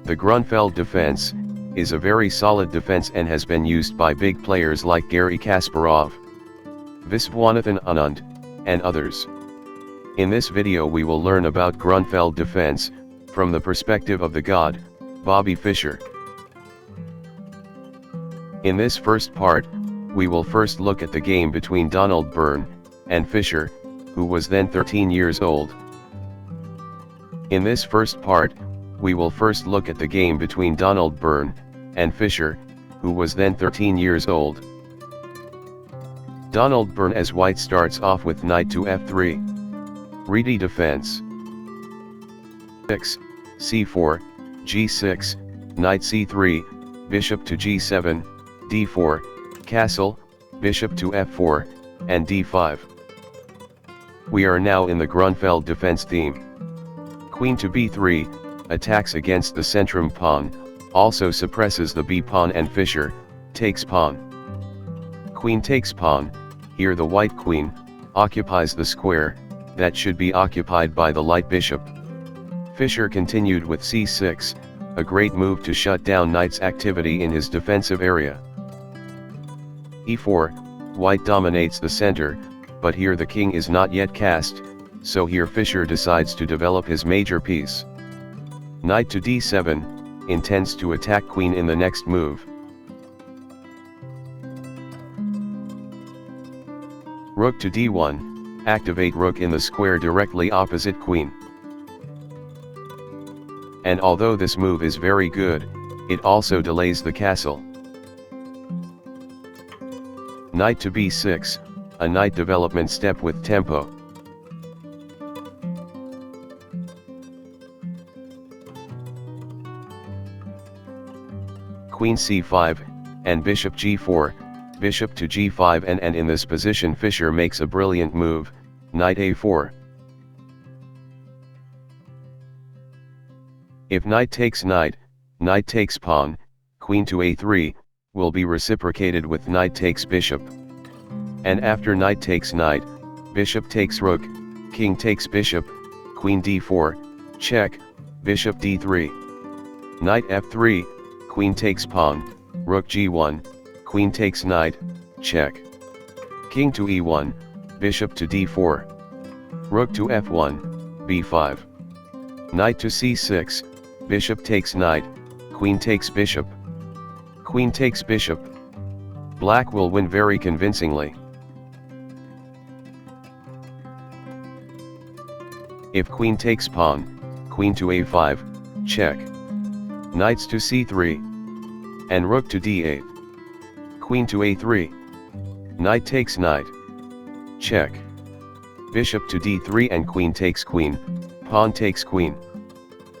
The Grunfeld defense is a very solid defense and has been used by big players like Garry Kasparov, Viswanathan Anand, and others. In this video we will learn about Grunfeld defense from the perspective of the god, Bobby Fischer. In this first part, we will first look at the game between Donald Byrne and Fischer, who was then 13 years old. In this first part, we will first look at the game between Donald Byrne and Fischer, who was then 13 years old. Donald Byrne as white starts off with knight to f3. Ready defense. 6, c4, g6, knight c3, bishop to g7, d4, castle, bishop to f4, and d5. We are now in the Grunfeld defense theme. Queen to b3, attacks against the centrum pawn, also suppresses the b pawn, and Fischer takes pawn. Queen takes pawn, here the white queen occupies the square that should be occupied by the light bishop. Fischer continued with c6, a great move to shut down knight's activity in his defensive area. e4, white dominates the center, but here the king is not yet cast, so here Fischer decides to develop his major piece. Knight to d7, intends to attack queen in the next move. Rook to d1, activate rook in the square directly opposite queen. And although this move is very good, it also delays the castle. Knight to b6, a knight development step with tempo. Queen c5, and bishop g4, bishop to g5, and in this position Fischer makes a brilliant move, knight a4. If knight takes knight, knight takes pawn, queen to a3, will be reciprocated with knight takes bishop. And after knight takes knight, bishop takes rook, king takes bishop, queen d4, check, bishop d3. Knight f3, queen takes pawn, rook g1, queen takes knight, check. King to e1, bishop to d4. Rook to f1, b5. Knight to c6, bishop takes knight, queen takes bishop. Queen takes bishop. Black will win very convincingly. If queen takes pawn, queen to a5, check. Knights to c3. And rook to d8. Queen to a3. Knight takes knight. Check. Bishop to d3 and queen takes queen, pawn takes queen.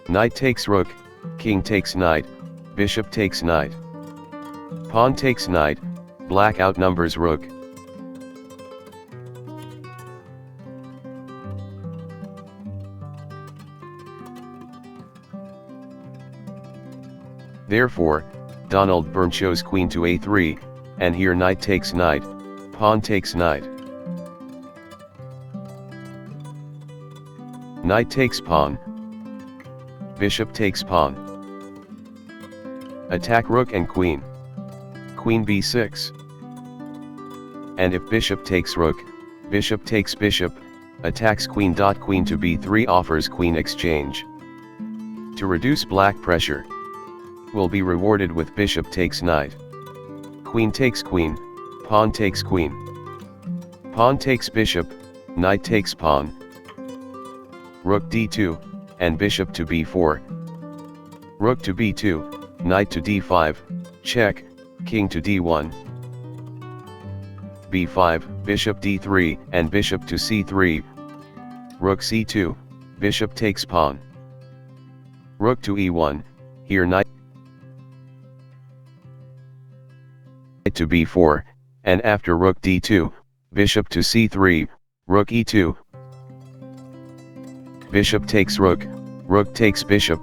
Knight takes rook, king takes knight, bishop takes knight. Pawn takes knight, black outnumbers rook. Therefore, Donald Byrne chose queen to a3, and here knight takes knight, pawn takes knight. Knight takes pawn. Bishop takes pawn. Attack rook and queen. Queen b6. And if bishop takes rook, bishop takes bishop, attacks queen. Queen to b3 offers queen exchange. To reduce black pressure, will be rewarded with bishop takes knight. Queen takes queen, pawn takes queen. Pawn takes bishop, knight takes pawn. Rook d2, and bishop to b4. Rook to b2, knight to d5, check, king to d1. b5, bishop d3, and bishop to c3. Rook c2, bishop takes pawn. Rook to e1, here knight to b4, and after rook d2, bishop to c3, rook e2. Bishop takes rook, rook takes bishop.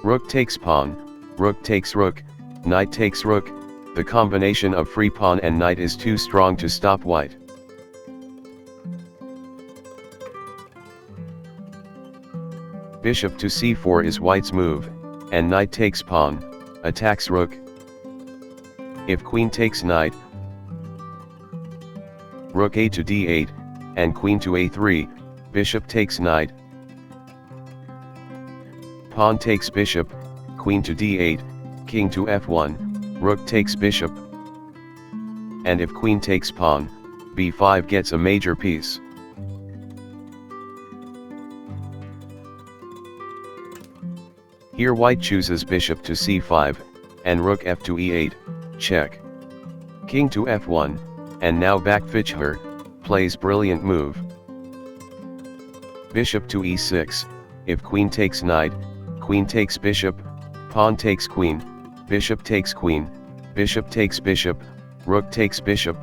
Rook takes pawn, rook takes rook, knight takes rook. The combination of free pawn and knight is too strong to stop white. Bishop to c4 is white's move, and knight takes pawn, attacks rook. If queen takes knight, rook a to d8, and queen to a3, bishop takes knight. Pawn takes bishop, queen to d8, king to f1, rook takes bishop. And if queen takes pawn, b5 gets a major piece. Here white chooses bishop to c5, and rook f to e8, check. King to f1, and now back Ficher, plays brilliant move. Bishop to e6, if queen takes knight, queen takes bishop, pawn takes queen, bishop takes queen, bishop takes bishop, rook takes bishop.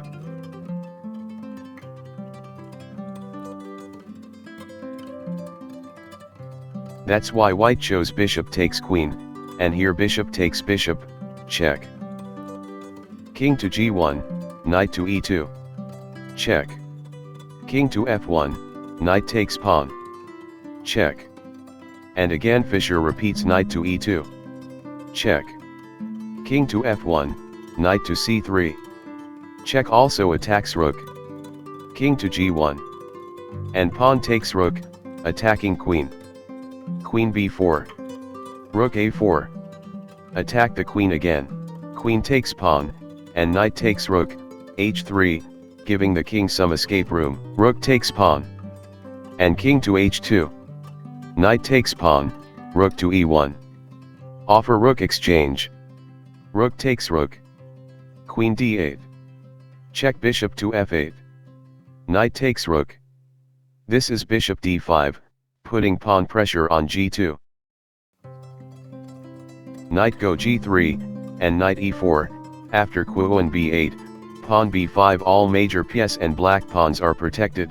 That's why white chose bishop takes queen, and here bishop takes bishop, check. King to g1, knight to e2, check. King to f1, knight takes pawn, check. And again Fischer repeats knight to e2, check. King to f1, knight to c3, check also attacks rook. King to g1, and pawn takes rook, attacking queen. Queen b4, rook a4, attack the queen again, queen takes pawn, and knight takes rook, h3, giving the king some escape room. Rook takes pawn, and king to h2, knight takes pawn, rook to e1, offer rook exchange, rook takes rook, queen d8, check bishop to f8, knight takes rook. This is bishop d5, putting pawn pressure on g2. Knight go g3, and knight e4, after queen b8, pawn b5, all major pièces and black pawns are protected.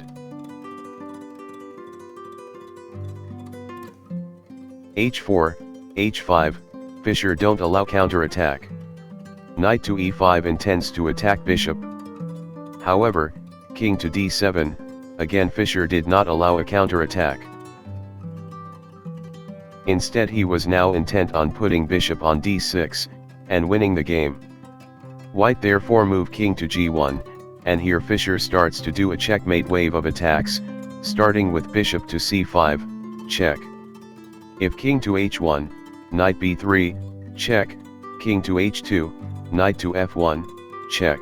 h4, h5, Fischer don't allow counterattack. Knight to e5 intends to attack bishop. However, king to d7, again Fischer did not allow a counterattack. Instead he was now intent on putting bishop on d6, and winning the game. White therefore moved king to g1, and here Fischer starts to do a checkmate wave of attacks, starting with bishop to c5, check. If king to h1, knight b3, check, king to h2, knight to f1, check.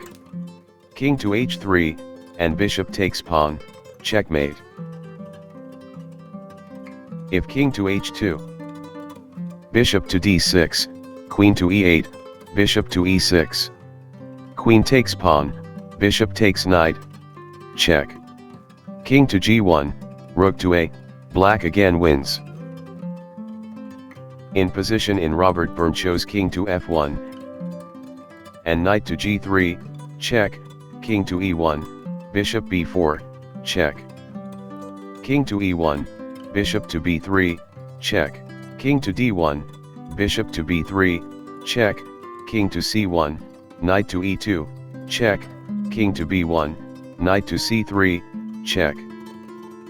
King to h3, and bishop takes pawn, checkmate. If king to h2, bishop to d6, queen to e8, bishop to e6, queen takes pawn, bishop takes knight, check. King to g1, rook to a, black again wins. In position in Robert Byrne chose king to f1, and knight to g3, check, king to e1, bishop b4, check. King to e1, bishop to b3, check, king to d1, bishop to b3, check, king to c1, knight to e2, check, king to b1, knight to c3, check.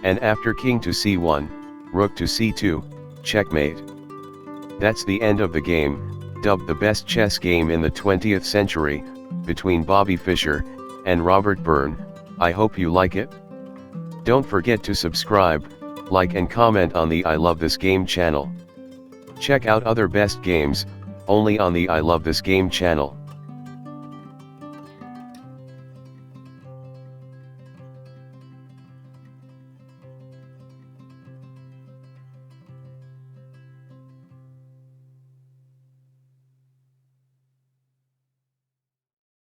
And after king to c1, rook to c2, checkmate. That's the end of the game, dubbed the best chess game in the 20th century, between Bobby Fischer and Robert Byrne. I hope you like it. Don't forget to subscribe, like and comment on the I Love This Game channel. Check out other best games, only on the I Love This Game channel.